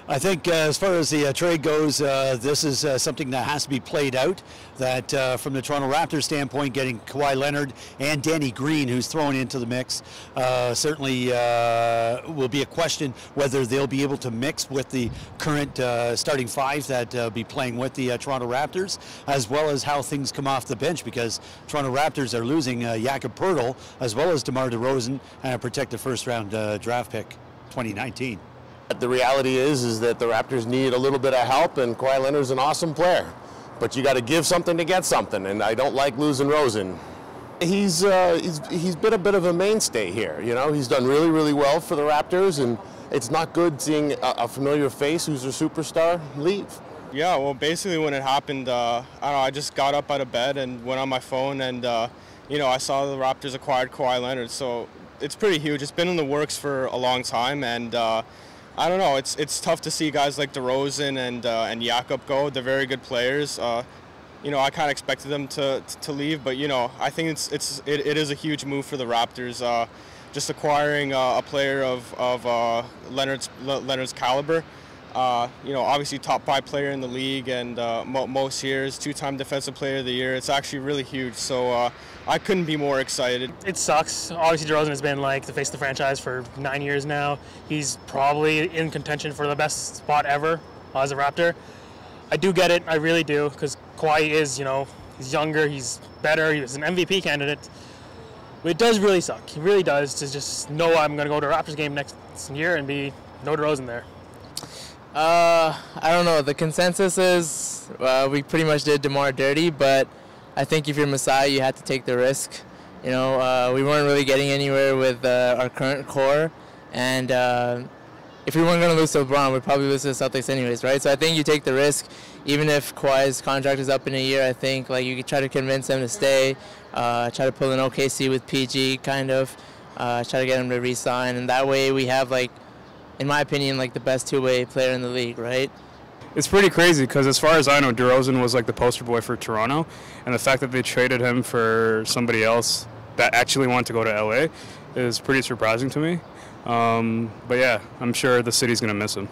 I think as far as the trade goes, this is something that has to be played out. That from the Toronto Raptors standpoint, getting Kawhi Leonard and Danny Green, who's thrown into the mix, certainly will be a question whether they'll be able to mix with the current starting five that be playing with the Toronto Raptors, as well as how things come off the bench, because Toronto Raptors are losing Jakob Poeltl as well as DeMar DeRozan and a protected first-round draft pick, 2019. The reality is that the Raptors need a little bit of help, and Kawhi Leonard's an awesome player. But you got to give something to get something, and I don't like losing Rosen. He's been a bit of a mainstay here. You know, he's done really, really well for the Raptors, and it's not good seeing a familiar face who's a superstar leave. Yeah, well, basically when it happened, I don't know, I just got up out of bed and went on my phone, and you know, I saw the Raptors acquired Kawhi Leonard, so it's pretty huge. It's been in the works for a long time, and I don't know. It's tough to see guys like DeRozan and Jakob go. They're very good players. You know, I kind of expected them to leave, but you know, I think it is a huge move for the Raptors. Just acquiring a player of Leonard's caliber. You know, obviously top 5 player in the league, and most years, 2-time Defensive Player of the Year. It's actually really huge. So I couldn't be more excited. It sucks. Obviously, DeRozan has been like the face of the franchise for 9 years now. He's probably in contention for the best spot ever as a Raptor. I do get it. I really do, because Kawhi is, you know, he's younger, he's better, he's an MVP candidate. But it does really suck. It really does, to just know I'm going to go to a Raptors game next year and be no DeRozan there. I don't know. The consensus is we pretty much did DeMar dirty, but I think if you're Messiah, you had to take the risk. You know, we weren't really getting anywhere with our current core, and if we weren't going to lose to LeBron, we'd probably lose to the Celtics anyways, right? So I think you take the risk, even if Kawhi's contract is up in a year. I think like you could try to convince him to stay, try to pull an OKC with PG, kind of, try to get him to re-sign, and that way we have, like, in my opinion, like the best two-way player in the league, right? It's pretty crazy because as far as I know, DeRozan was like the poster boy for Toronto, and the fact that they traded him for somebody else that actually wanted to go to LA is pretty surprising to me. But yeah, I'm sure the city's going to miss him.